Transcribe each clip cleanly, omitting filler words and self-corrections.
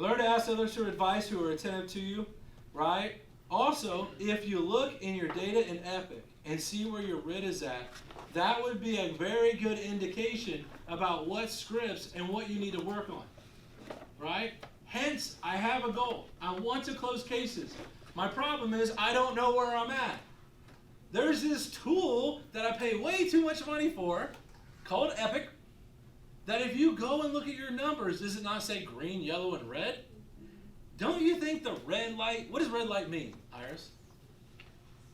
Learn to ask others for advice who are attentive to you, right? Also, if you look in your data in Epic and see where your RIT is at, that would be a very good indication about what scripts and what you need to work on, right? Hence, I have a goal. I want to close cases. My problem is I don't know where I'm at. There's this tool that I pay way too much money for called Epic that if you go and look at your numbers, does it not say green, yellow, and red? Don't you think the red light, what does red light mean, Iris?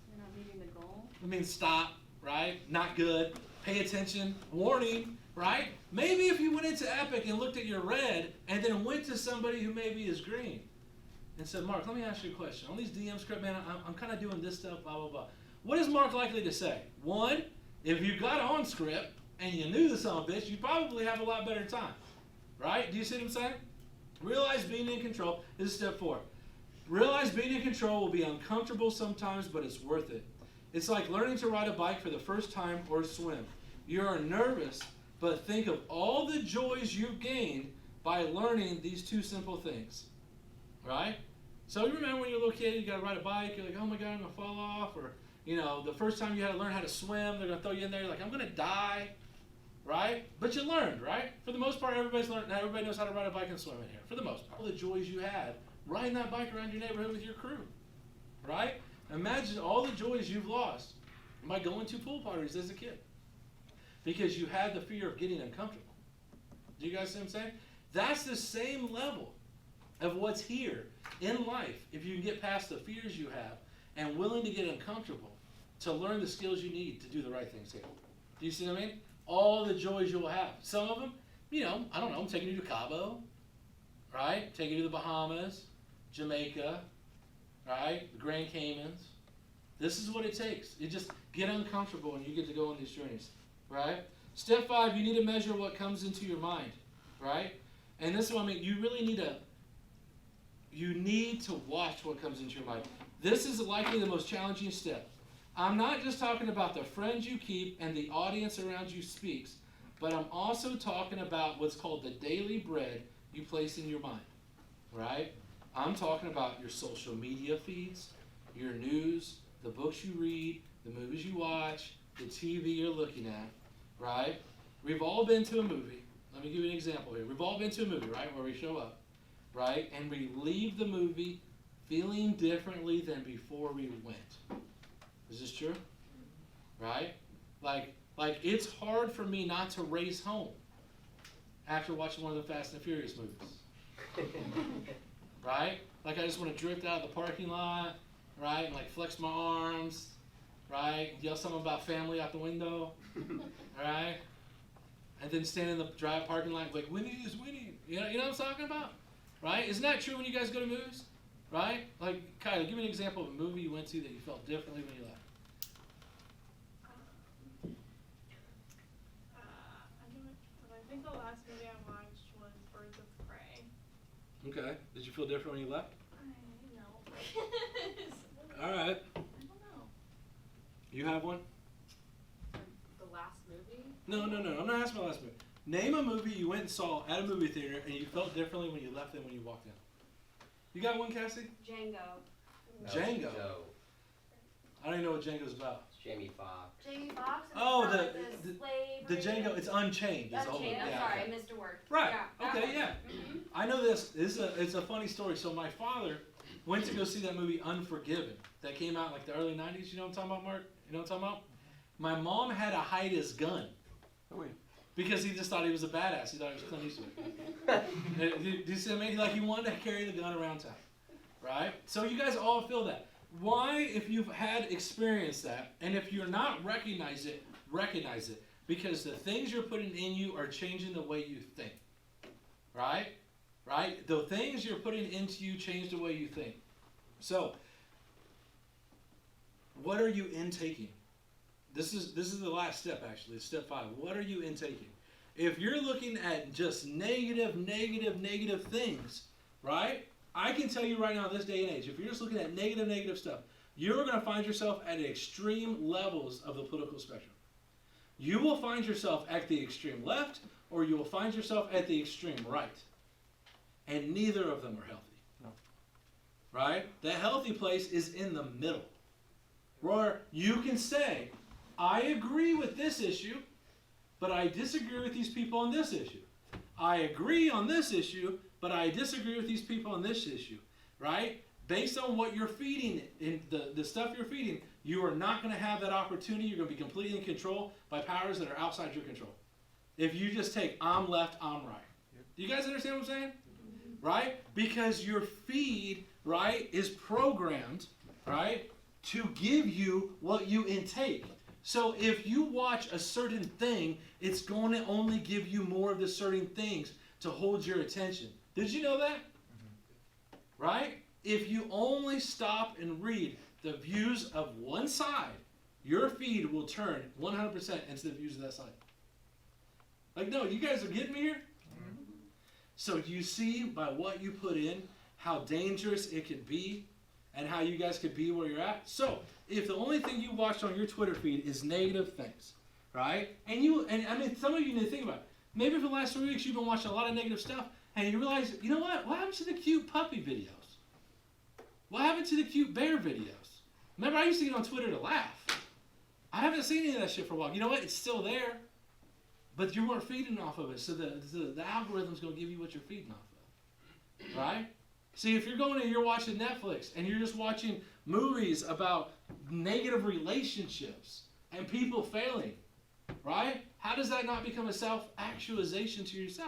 You're not meeting the goal? It means stop, right? Not good. Pay attention. Warning, right? Maybe if you went into Epic and looked at your red and then went to somebody who maybe is green and said, Mark, let me ask you a question. On these DM script, man, I'm kind of doing this stuff, blah, blah, blah. What is Mark likely to say? One, if you got on script and you knew the son of a bitch, you'd probably have a lot better time, right? Do you see what I'm saying? Realize being in control. This is step 4. Realize being in control will be uncomfortable sometimes, but it's worth it. It's like learning to ride a bike for the first time or swim. You are nervous, but think of all the joys you've gained by learning these 2 simple things, right? So you remember when you're a little kid, you got to ride a bike, you're like, oh my God, I'm going to fall off. Or, you know, the first time you had to learn how to swim, they're going to throw you in there, you're like, I'm going to die. Right? But you learned, right? For the most part, everybody's learned. Now everybody knows how to ride a bike and swim in here. For the most part. All the joys you had riding that bike around your neighborhood with your crew. Right? Imagine all the joys you've lost by going to pool parties as a kid. Because you had the fear of getting uncomfortable. Do you guys see what I'm saying? That's the same level of what's here in life if you can get past the fears you have and willing to get uncomfortable to learn the skills you need to do the right things here. Do you see what I mean? All the joys you will have. Some of them, you know, I don't know, I'm taking you to Cabo, right? Taking you to the Bahamas, Jamaica, right? The Grand Caymans. This is what it takes. You just get uncomfortable and you get to go on these journeys, right? Step 5, you need to measure what comes into your mind, right? And this is what I mean, you really need to watch what comes into your mind. This is likely the most challenging step. I'm not just talking about the friends you keep and the audience around you speaks, but I'm also talking about what's called the daily bread you place in your mind, right? I'm talking about your social media feeds, your news, the books you read, the movies you watch, the TV you're looking at, right? We've all been to a movie. Let me give you an example here. We've all been to a movie, right, where we show up, right? And we leave the movie feeling differently than before we went. Is this true? Right? Like it's hard for me not to race home after watching one of the Fast and Furious movies. Right? Like I just want to drift out of the parking lot, right? And like flex my arms, right? Yell something about family out the window, right? And then stand in the drive parking lot like, winning is winning. You know what I'm talking about? Right? Isn't that true when you guys go to movies? Right? Like, Kylie, give me an example of a movie you went to that you felt differently when you left. I think the last movie I watched was Birds of Prey. Okay. Did you feel different when you left? No. All right. I don't know. You have one? The last movie? No. I'm not asking my last movie. Name a movie you went and saw at a movie theater and you felt differently when you left than when you walked in. You got one, Cassie? Django. Django. I don't even know what Django's about. It's Jamie Foxx. Jamie Foxx. Oh, the the Django. It's Unchained. Is the whole Unchained. movie. I'm sorry, okay. I missed a word. Right. Yeah, Okay. Yeah. Mm-hmm. I know this. It's a funny story. So my father went to go see that movie Unforgiven that came out in like the early '90s. You know what I'm talking about, Mark? You know what I'm talking about? My mom had to hide his gun. Oh, wait. Because he just thought he was a badass. He thought he was Clint Eastwood. Do you see what I mean? Like he wanted to carry the gun around town. Right? So you guys all feel that. Why, if you've had experienced that, and if you're not recognize it, because the things you're putting in you are changing the way you think. Right? Right? The things you're putting into you change the way you think. So, what are you intaking? This is the last step, actually. It's step 5. What are you intaking? If you're looking at just negative things, right? I can tell you right now, this day and age, if you're just looking at negative stuff, you're going to find yourself at extreme levels of the political spectrum. You will find yourself at the extreme left, or you will find yourself at the extreme right. and neither of them are healthy. No. Right? The healthy place is in the middle, where you can say, I agree with this issue, but I disagree with these people on this issue. I agree on this issue, but I disagree with these people on this issue. Right? Based on what you're feeding, in the stuff you're feeding, you are not going to have that opportunity. You're going to be completely in control by powers that are outside your control. If you just take, I'm left, I'm right. Do you guys understand what I'm saying? Right? Because your feed, right, is programmed, right, to give you what you intake. So if you watch a certain thing, it's going to only give you more of the certain things to hold your attention. Did you know that? Right? If you only stop and read the views of one side, your feed will turn 100% into the views of that side. Like, no, you guys are getting me here? So you see by what you put in how dangerous it could be and how you guys could be where you're at. So if the only thing you watch on your Twitter feed is negative things, right? And I mean, some of you need to think about it. Maybe for the last 3 weeks you've been watching a lot of negative stuff and you realize, you know what? What happened to the cute puppy videos? What happened to the cute bear videos? Remember, I used to get on Twitter to laugh. I haven't seen any of that shit for a while. You know what? It's still there. But you weren't feeding off of it. So the algorithm's going to give you what you're feeding off of. Right? See, if you're going and you're watching Netflix and you're just watching movies about negative relationships and people failing, right? How does that not become a self-actualization to yourself?